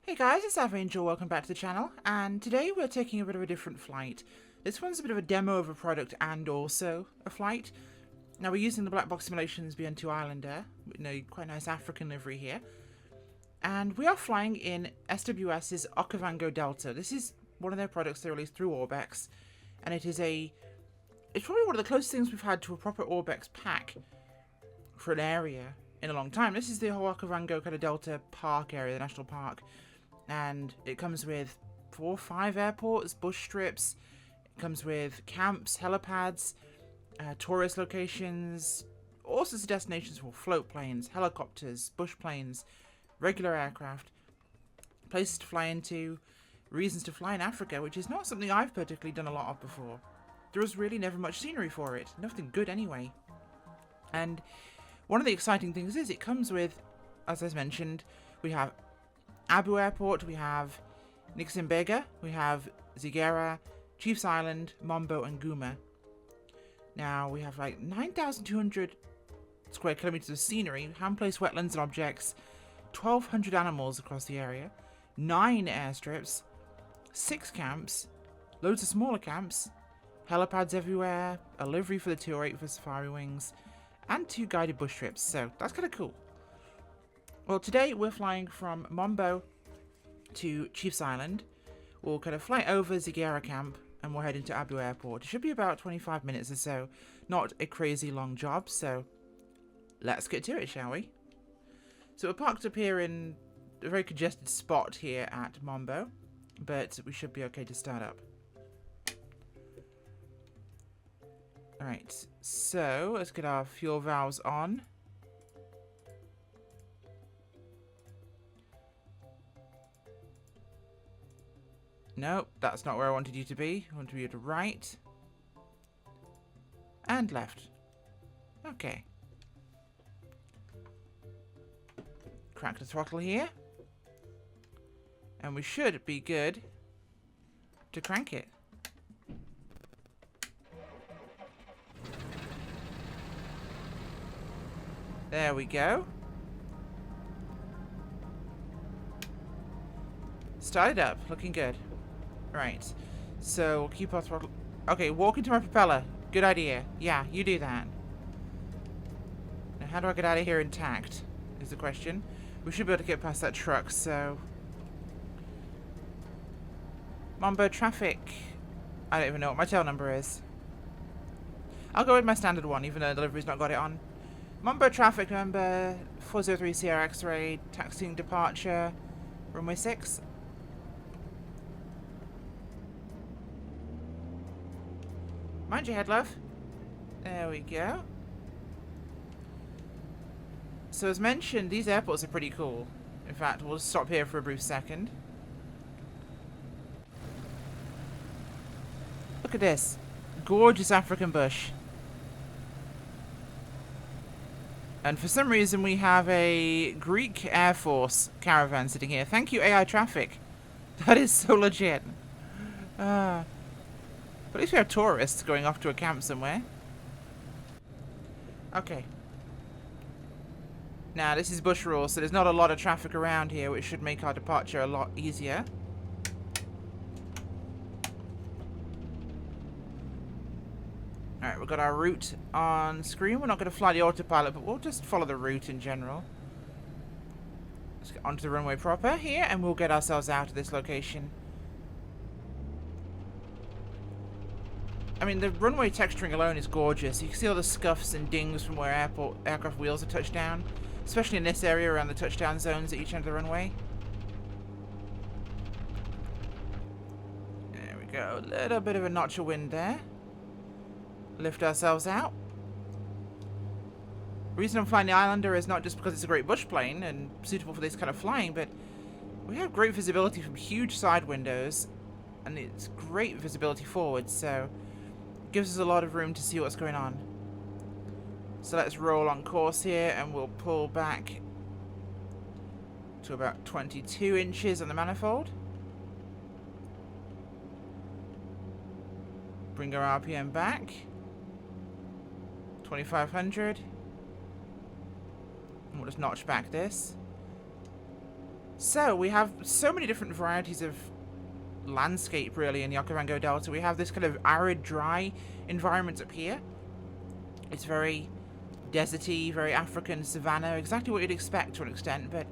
Hey guys, it's Angel. Welcome back to the channel, and today we're taking a bit of a different flight. This one's a bit of a demo of a product and also a flight. Now we're using the Blackbox Simulations Islander, quite a nice African livery here. And we are flying in SWS's Okavango Delta. This is one of their products they released through Orbx, and it's probably one of the closest things we've had to a proper Orbx pack for an area in a long time. This is the whole Okavango kind of Delta park area, the national park. And it comes with 4 or 5 airports, bush strips. It comes with camps, helipads, tourist locations, all sorts of destinations for float planes, helicopters, bush planes, regular aircraft, places to fly into, reasons to fly in Africa, which is not something I've particularly done a lot of before. There was really never much scenery for it, nothing good anyway. And one of the exciting things is it comes with, as I mentioned, we have Abu Airport, we have Nixonbega, we have Zigera, Chiefs Island, Mombo, and Guma. Now, we have like 9,200 square kilometers of scenery, hand-placed wetlands and objects, 1,200 animals across the area, 9 airstrips, 6 camps, loads of smaller camps, helipads everywhere, a livery for the 208 for safari wings, and 2 guided bush trips, so that's kind of cool. Well, today we're flying from Mombo to Chiefs Island. We'll kind of fly over Zigera camp and we'll head into Abu Airport. It should be about 25 minutes or so. Not a crazy long job, so let's get to it, shall we? So we're parked up here in a very congested spot here at Mombo, but we should be okay to start up. Alright, so let's get our fuel valves on. Nope, that's not where I wanted you to be. I wanted you to right. And left. Okay. Crack the throttle here. And we should be good to crank it. There we go. Started up, looking good. Right, so we'll keep our throttle. Okay, walk into my propeller. Good idea. Yeah, you do that. Now, how do I get out of here intact? Is the question. We should be able to get past that truck, so. Mombo traffic. I don't even know what my tail number is. I'll go with my standard one, even though delivery's not got it on. Mombo traffic number 403 Sierra X-ray, taxiing departure, runway 6. Mind your head, love. There we go. So as mentioned, these airports are pretty cool. In fact, we'll just stop here for a brief second. Look at this. Gorgeous African bush. And for some reason we have a Greek Air Force caravan sitting here. Thank you, AI Traffic. That is so legit. But at least we have tourists going off to a camp somewhere. Okay. Now, this is bush rules, so there's not a lot of traffic around here, which should make our departure a lot easier. Alright, we've got our route on screen. We're not going to fly the autopilot, but we'll just follow the route in general. Let's get onto the runway proper here, and we'll get ourselves out of this location. I mean, the runway texturing alone is gorgeous. You can see all the scuffs and dings from where aircraft wheels are touched down, especially in this area around the touchdown zones at each end of the runway. There we go. A little bit of a notch of wind there. Lift ourselves out. The reason I'm flying the Islander is not just because it's a great bush plane and suitable for this kind of flying, but we have great visibility from huge side windows, and it's great visibility forward, so gives us a lot of room to see what's going on. So let's roll on course here, and we'll pull back to about 22 inches on the manifold. Bring our RPM back. 2,500. And we'll just notch back this. So we have so many different varieties of landscape really in the Okavango Delta. We have this kind of arid, dry environment up here. It's very deserty, very African savanna, exactly what you'd expect to an extent, but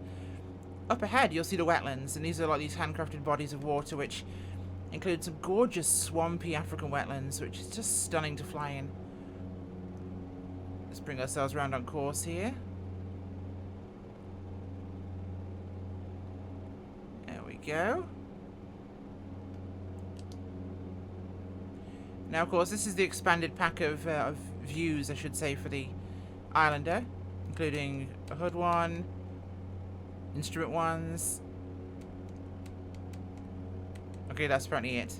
up ahead you'll see the wetlands, and these are like these handcrafted bodies of water which include some gorgeous swampy African wetlands, which is just stunning to fly in. Let's bring ourselves around on course here. There we go. Now, of course, this is the expanded pack of views, I should say, for the Islander, including a HUD one, instrument ones. Okay, that's apparently it.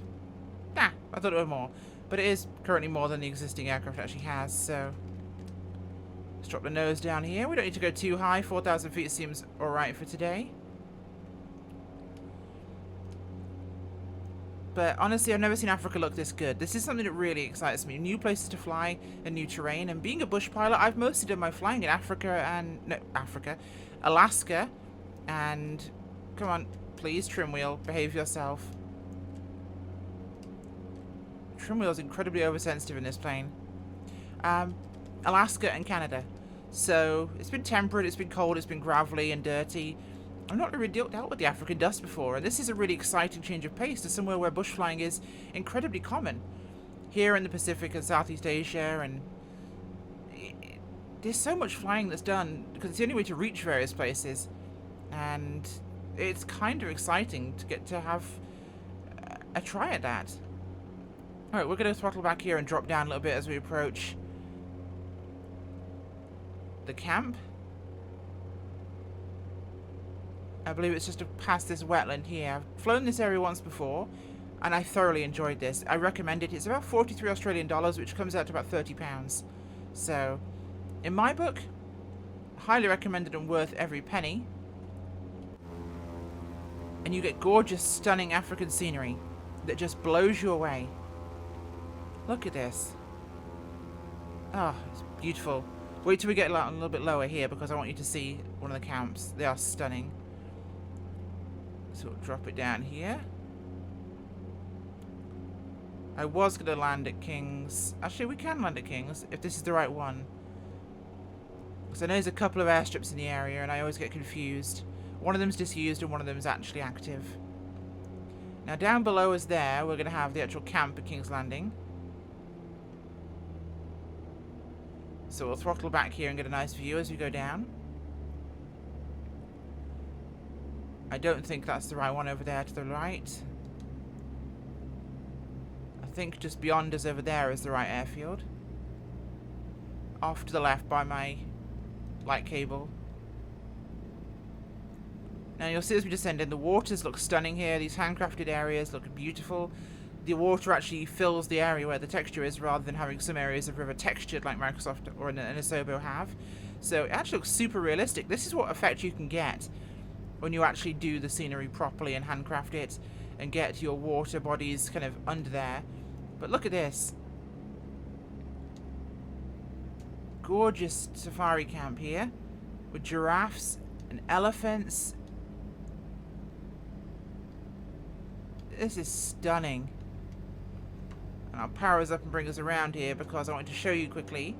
Nah, I thought it was more. But it is currently more than the existing aircraft actually has, so... Let's drop the nose down here. We don't need to go too high. 4,000 feet seems alright for today. But honestly, I've never seen Africa look this good. This is something that really excites me. New places to fly, and new terrain. And being a bush pilot, I've mostly done my flying in Alaska. And, come on, please, trim wheel, behave yourself. Trim wheel is incredibly oversensitive in this plane. Alaska and Canada. So, it's been temperate, it's been cold, it's been gravelly and dirty. I've not really dealt with the African dust before, and this is a really exciting change of pace to somewhere where bush flying is incredibly common. Here in the Pacific and Southeast Asia, and there's so much flying that's done, because it's the only way to reach various places, and it's kind of exciting to get to have a try at that. Alright, we're going to throttle back here and drop down a little bit as we approach the camp. I believe it's just past this wetland here. I've flown this area once before, and I thoroughly enjoyed this. I recommend it. It's about 43 Australian dollars, which comes out to about £30. So, in my book, highly recommended and worth every penny. And you get gorgeous, stunning African scenery that just blows you away. Look at this. Oh, it's beautiful. Wait till we get a little bit lower here, because I want you to see one of the camps. They are stunning. So we'll drop it down here. I was going to land at King's. Actually, we can land at King's if this is the right one. Because I know there's a couple of airstrips in the area and I always get confused. One of them's disused and one of them's actually active. Now down below us there, we're going to have the actual camp at King's Landing. So we'll throttle back here and get a nice view as we go down. I don't think that's the right one over there to the right. I think just beyond us over there is the right airfield. Off to the left by my light cable. Now you'll see as we descend in, the waters look stunning here. These handcrafted areas look beautiful. The water actually fills the area where the texture is, rather than having some areas of river textured like Microsoft or an Asobo have. So it actually looks super realistic. This is what effect you can get when you actually do the scenery properly and handcraft it and get your water bodies kind of under there. But look at this. Gorgeous safari camp here with giraffes and elephants. This is stunning. And I'll power us up and bring us around here because I want to show you quickly.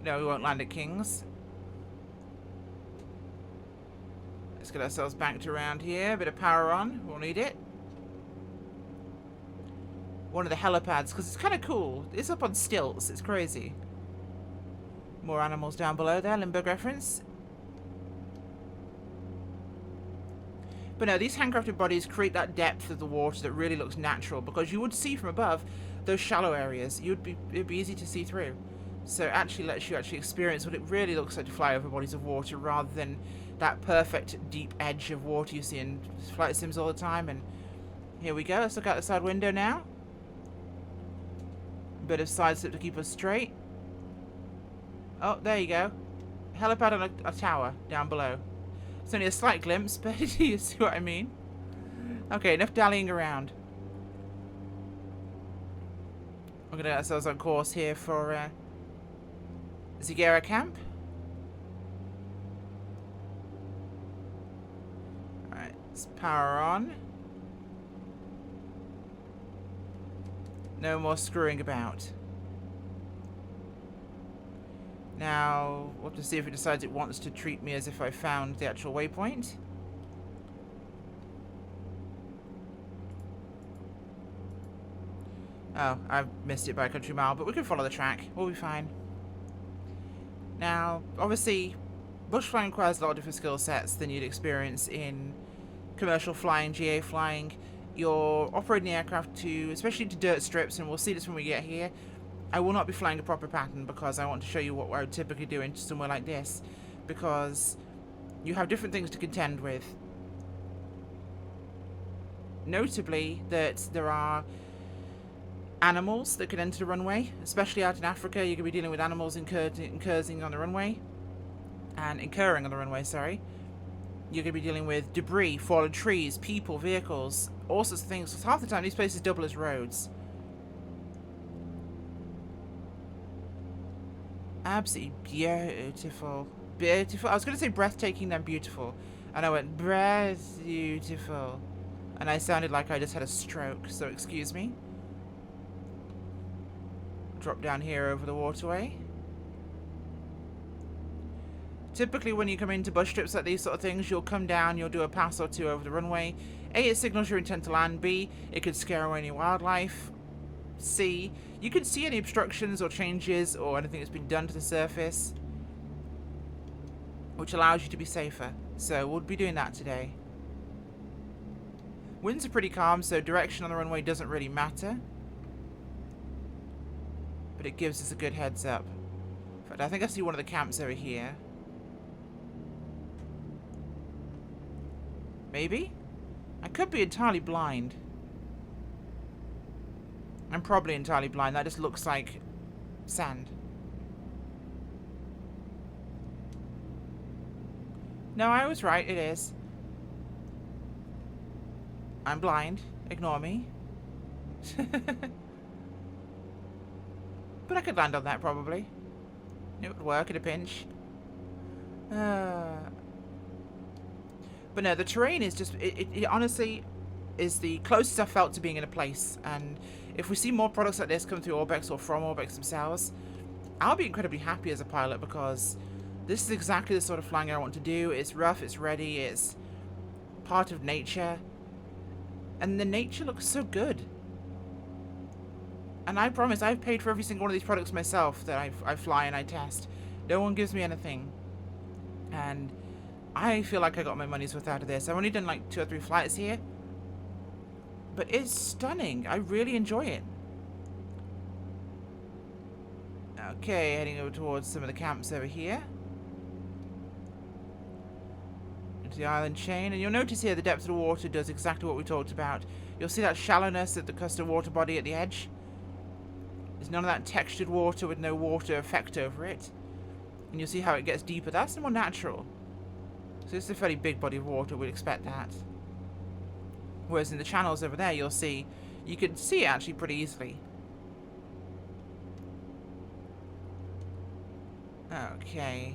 No, we won't land at King's. Let's get ourselves banked around here. A bit of power on. We'll need it. One of the helipads, because it's kind of cool. It's up on stilts. It's crazy. More animals down below there. Limburg reference. But no, these handcrafted bodies create that depth of the water that really looks natural, because you would see from above those shallow areas. It'd be easy to see through. So it actually lets you experience what it really looks like to fly over bodies of water, rather than that perfect deep edge of water you see in flight sims all the time. And here we go. Let's look out the side window now. A bit of side slip to keep us straight. Oh, there you go. Helipad on a tower down below. It's only a slight glimpse, but you see what I mean. Okay, enough dallying around. We're going to get ourselves on course here for Zigera Camp. Alright, Let's power on. No more screwing about. Now, we'll have to see if it decides it wants to treat me as if I found the actual waypoint. Oh, I've missed it by a country mile, but we can follow the track. We'll be fine. Now, obviously, bush flying requires a lot of different skill sets than you'd experience in commercial flying, GA flying. You're operating the aircraft to, especially to dirt strips, and we'll see this when we get here. I will not be flying a proper pattern because I want to show you what I would typically do in somewhere like this, because you have different things to contend with. Notably that there are animals that can enter the runway, especially out in Africa. You're going to be dealing with animals incurring on the runway, sorry. You're going to be dealing with debris, fallen trees, people, vehicles, all sorts of things. So half the time these places double as roads. Absolutely beautiful. Beautiful. I was going to say breathtaking, then beautiful. And I went, beautiful. And I sounded like I just had a stroke, so excuse me. Drop down here over the waterway. Typically when you come into bush trips like these sort of things, you'll come down, you'll do a pass or two over the runway. A, it signals your intent to land. B, it could scare away any wildlife. C, you can see any obstructions or changes or anything that's been done to the surface, which allows you to be safer. So we'll be doing that today. Winds are pretty calm, so direction on the runway doesn't really matter, but it gives us a good heads up. In fact, I think I see one of the camps over here. Maybe? I could be entirely blind. I'm probably entirely blind. That just looks like sand. No, I was right. It is. I'm blind. Ignore me. But I could land on that, probably. It would work at a pinch. But no, the terrain is just... It honestly is the closest I've felt to being in a place. And if we see more products like this come through Orbx or from Orbx themselves, I'll be incredibly happy as a pilot, because this is exactly the sort of flying I want to do. It's rough, it's ready, it's part of nature. And the nature looks so good. And I promise, I've paid for every single one of these products myself that I fly and I test. No one gives me anything. And I feel like I got my money's worth out of this. I've only done like 2 or 3 flights here, but it's stunning. I really enjoy it. Okay, heading over towards some of the camps over here. Into the island chain. And you'll notice here the depth of the water does exactly what we talked about. You'll see that shallowness at the custom water body at the edge. There's none of that textured water with no water effect over it. And you'll see how it gets deeper. That's more natural. So it's a fairly big body of water, we'd expect that. Whereas in the channels over there, you'll see, you can see it actually pretty easily. Okay.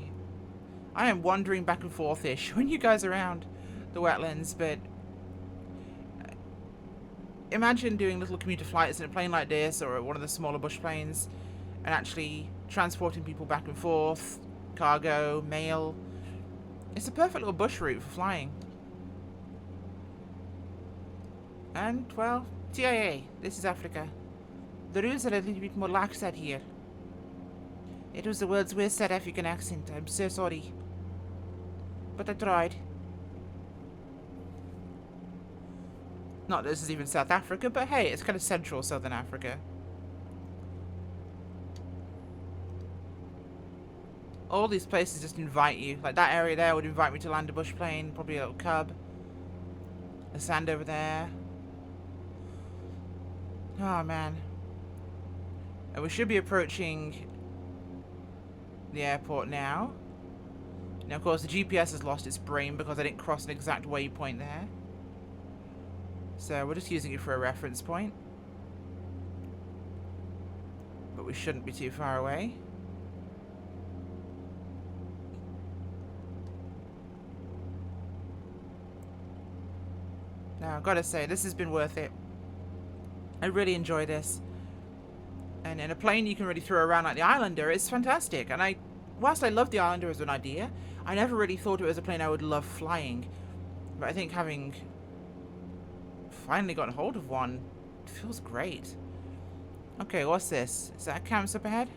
I am wandering back and forth-ish when you guys are around the wetlands, but imagine doing little commuter flights in a plane like this, or one of the smaller bush planes, and actually transporting people back and forth, cargo, mail. It's a perfect little bush route for flying. And, well, TIA, this is Africa. The rules are a little bit more lax out here. It was the world's worst South African accent. I'm so sorry. But I tried. Not that this is even South Africa, but hey, it's kind of central Southern Africa. All these places just invite you. Like that area there would invite me to land a bush plane, probably a little cub. The sand over there. Oh man. And we should be approaching the airport now. Now of course the GPS has lost its brain because I didn't cross an exact waypoint there. So we're just using it for a reference point. But we shouldn't be too far away. I've got to say, this has been worth it. I really enjoy this. And in a plane you can really throw around like the Islander, it's fantastic. And whilst I love the Islander as an idea, I never really thought it was a plane I would love flying. But I think having finally gotten hold of one feels great. Okay, what's this? Is that camps up ahead?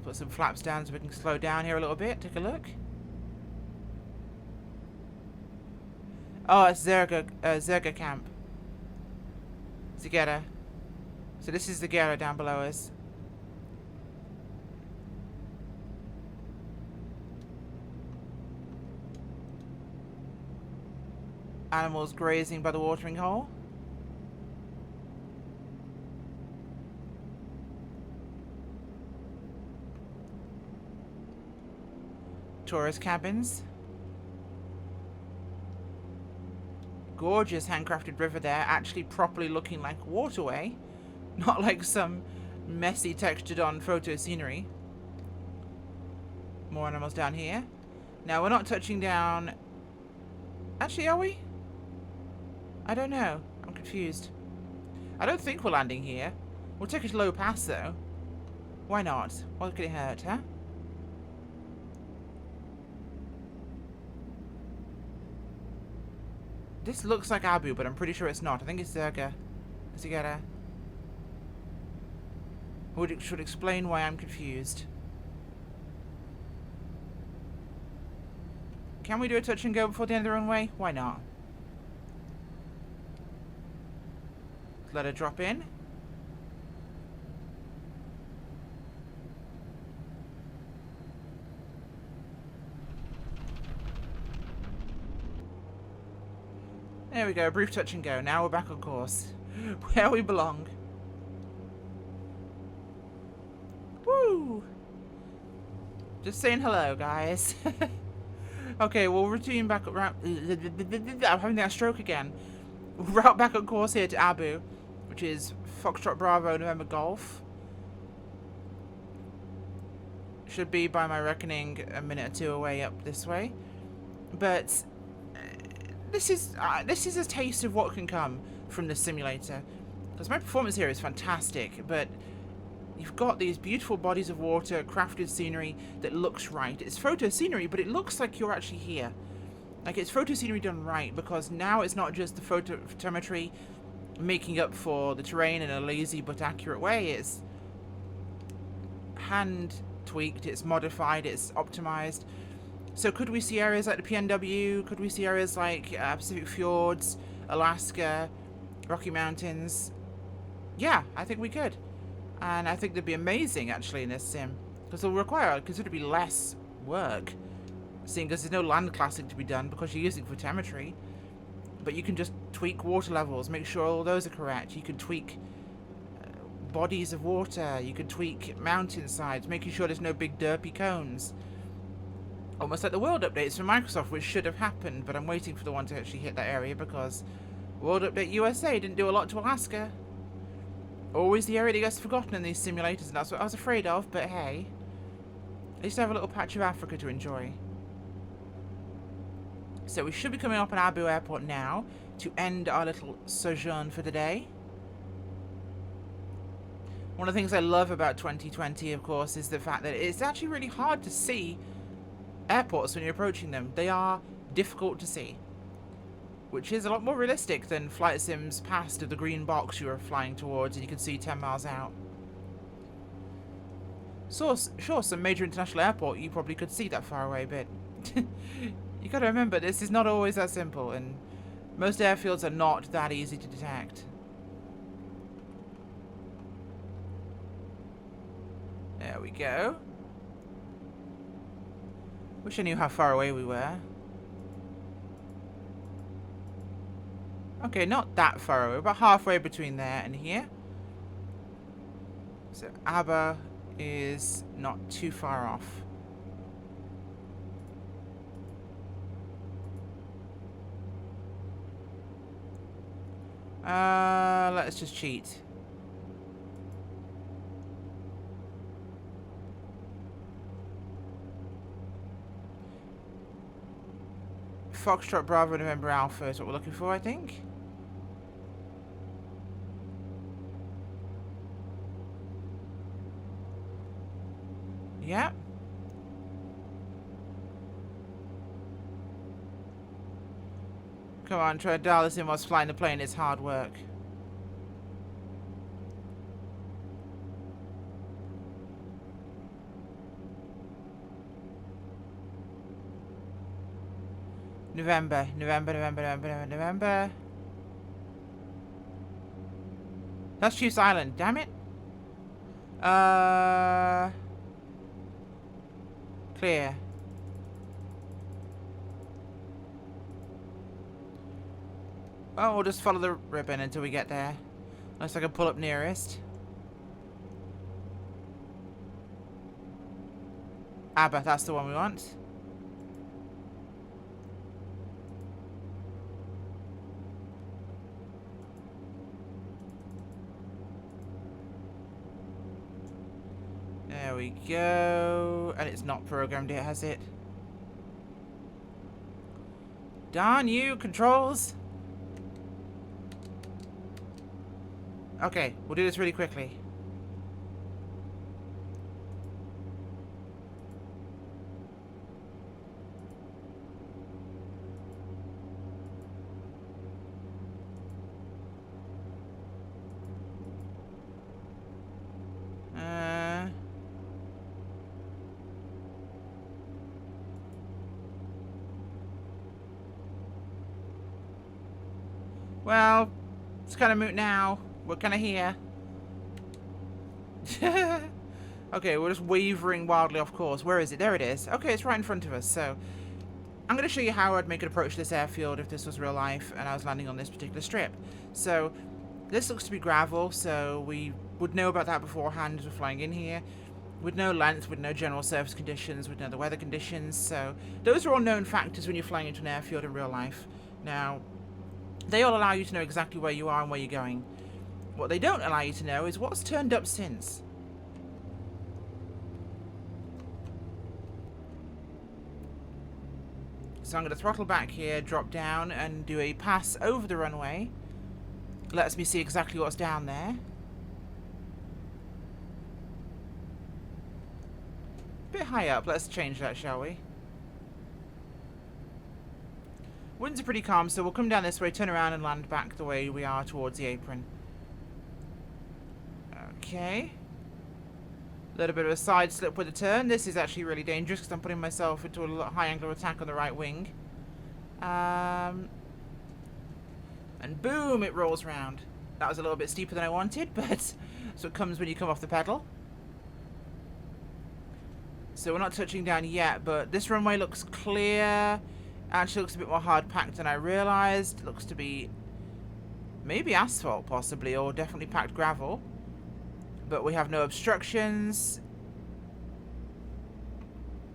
Put some flaps down so we can slow down here a little bit. Take a look. Oh, it's Zerga camp. Zagera. So this is Zagera down below us. Animals grazing by the watering hole. Tourist cabins. Gorgeous handcrafted river there, actually properly looking like a waterway, not like some messy textured on photo scenery. More animals down here. Now we're not touching down. Actually, are we? I don't know. I'm confused. I don't think we're landing here. We'll take a low pass though. Why not? What could it hurt, huh? This looks like Abu, but I'm pretty sure it's not. I think it's Zerga. Zagera. Should explain why I'm confused. Can we do a touch and go before the end of the runway? Why not? Let her drop in. There we go, brief touch and go. Now we're back on course. Where we belong. Woo! Just saying hello, guys. Okay, we'll return back around. I'm having that stroke again. Route back on course here to Abu, which is Foxtrot Bravo November Golf. Should be, by my reckoning, a minute or two away up this way. But this is a taste of what can come from this simulator. Because my performance here is fantastic, but you've got these beautiful bodies of water, crafted scenery that looks right. It's photo scenery, but it looks like you're actually here. Like, it's photo scenery done right, because now it's not just the photometry making up for the terrain in a lazy but accurate way. It's hand tweaked, it's modified, it's optimized. So could we see areas like the PNW? Could we see areas like Pacific Fjords, Alaska, Rocky Mountains? Yeah, I think we could. And I think they'd be amazing, actually, in this sim. Because they'll require considerably less work, seeing as there's no land classing to be done because you're using photometry. But you can just tweak water levels, make sure all those are correct. You can tweak bodies of water. You can tweak mountainsides, making sure there's no big derpy cones. Almost like the world updates from Microsoft, which should have happened, but I'm waiting for the one to actually hit that area because World Update USA didn't do a lot to Alaska. Always the area that gets forgotten in these simulators, and that's what I was afraid of, but hey. At least I have a little patch of Africa to enjoy. So we should be coming up on Abu Airport now to end our little sojourn for the day. One of the things I love about 2020, of course, is the fact that it's actually really hard to see airports when you're approaching them. They are difficult to see, which is a lot more realistic than flight sims past of the green box you were flying towards and you could see 10 miles out. So, sure, some major international airport you probably could see that far away, but you gotta remember this is not always that simple, and most airfields are not that easy to detect. There we go. Wish I knew how far away we were. Okay, not that far away, about halfway between there and here. So Abba is not too far off. Let's just cheat. Foxtrot Bravo November Alpha is what we're looking for, I think. Yep. Come on, try to dial this in whilst flying the plane. It's hard work. November. That's Chiefs Island, damn it. Clear. Oh, we'll just follow the ribbon until we get there. Unless I can pull up nearest. ABBA, that's the one we want. There we go. And it's not programmed yet, has it? Darn you, controls! Okay, we'll do this really quickly. Well, it's kind of moot now. We're kind of here. Okay, we're just wavering wildly off course. Where is it? There it is. Okay, it's right in front of us. So, I'm going to show you how I'd make an approach to this airfield if this was real life and I was landing on this particular strip. So, this looks to be gravel, so we would know about that beforehand as we're flying in here. We'd know length, we'd know general surface conditions, we'd know the weather conditions. So, those are all known factors when you're flying into an airfield in real life. Now, they all allow you to know exactly where you are and where you're going. What they don't allow you to know is what's turned up since. So I'm going to throttle back here, drop down, and do a pass over the runway. Lets me see exactly what's down there. Bit high up, let's change that, shall we? Winds are pretty calm, so we'll come down this way, turn around and land back the way we are towards the apron. Okay. A little bit of a side slip with a turn. This is actually really dangerous because I'm putting myself into a high angle of attack on the right wing. And boom, it rolls round. That was a little bit steeper than I wanted, but so it comes when you come off the pedal. So we're not touching down yet, but this runway looks clear. Actually looks a bit more hard-packed than I realised. It looks to be maybe asphalt, possibly, or definitely packed gravel. But we have no obstructions.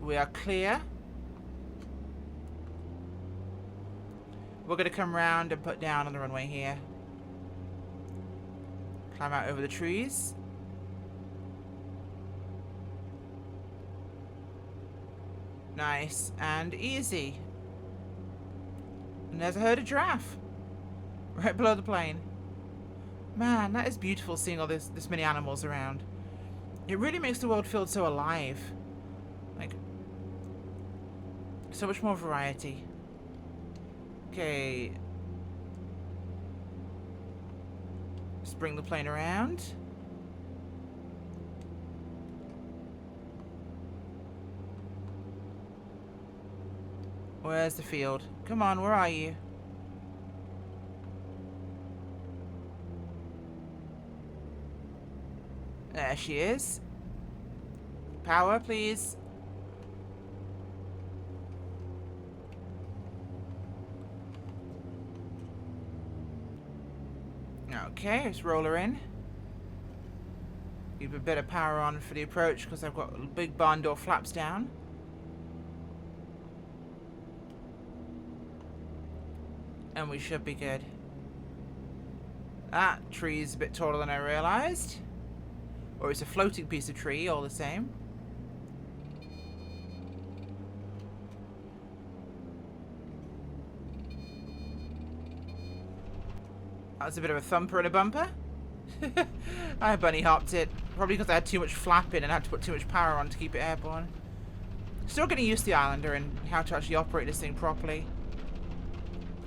We are clear. We're going to come round and put down on the runway here. Climb out over the trees. Nice and easy. And there's a herd of giraffe right below the plane. Man, that is beautiful seeing all this many animals around. It really makes the world feel so alive. Like, so much more variety. Okay. Just bring the plane around. Where's the field? Come on, where are you? There she is. Power, please. Okay, let's roll her in. Give a bit of power on for the approach because I've got big barn door flaps down. And we should be good. That tree's a bit taller than I realised. Or it's a floating piece of tree, all the same. That was a bit of a thumper and a bumper. I bunny hopped it. Probably because I had too much flapping and I had to put too much power on to keep it airborne. Still getting used to the Islander and how to actually operate this thing properly.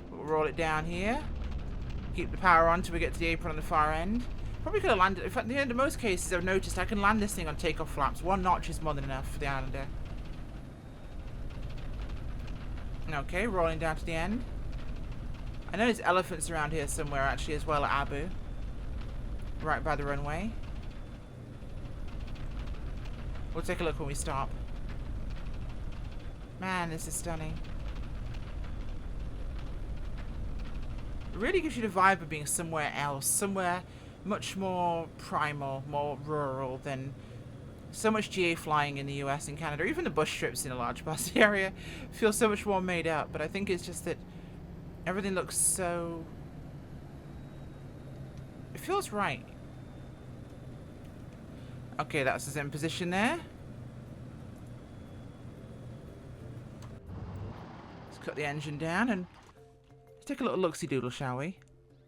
We'll roll it down here. Keep the power on until we get to the apron on the far end. Probably could have landed. In fact, in most cases, I've noticed I can land this thing on takeoff flaps. 1 notch is more than enough for the Islander. Okay, rolling down to the end. I know there's elephants around here somewhere actually as well at Abu. Right by the runway. We'll take a look when we stop. Man, this is stunning. It really gives you the vibe of being somewhere else. Somewhere much more primal, more rural than so much GA flying in the US and Canada. Even the bush trips in a large part of the area feel so much more made up. But I think it's just that everything looks so... It feels right. Okay, that's us in position there. Let's cut the engine down and take a little look-see-doodle, shall we?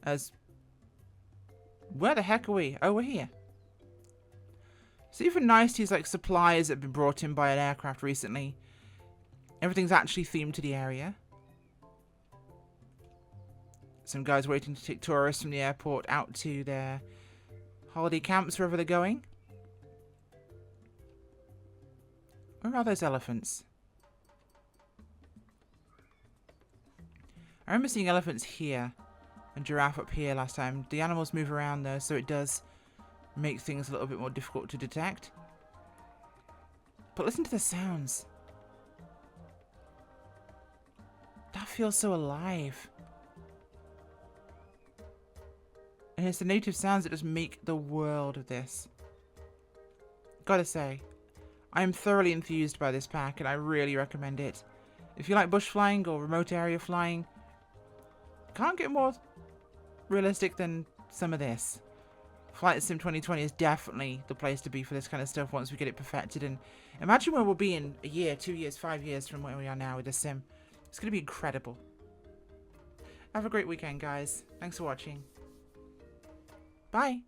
As... Where the heck are we? Oh, we're here. So even niceties like supplies that have been brought in by an aircraft recently. Everything's actually themed to the area. Some guys waiting to take tourists from the airport out to their holiday camps, wherever they're going. Where are those elephants? I remember seeing elephants here and giraffe up here last time. The animals move around though, so it does make things a little bit more difficult to detect. But listen to the sounds. That feels so alive. And it's the native sounds that just make the world of this. Gotta say, I am thoroughly enthused by this pack and I really recommend it. If you like bush flying or remote area flying, can't get more realistic than some of this. Flight Sim 2020 is definitely the place to be for this kind of stuff once we get it perfected. And imagine where we'll be in a year, 2 years, 5 years from where we are now with this sim. It's going to be incredible. Have a great weekend, guys. Thanks for watching. Bye.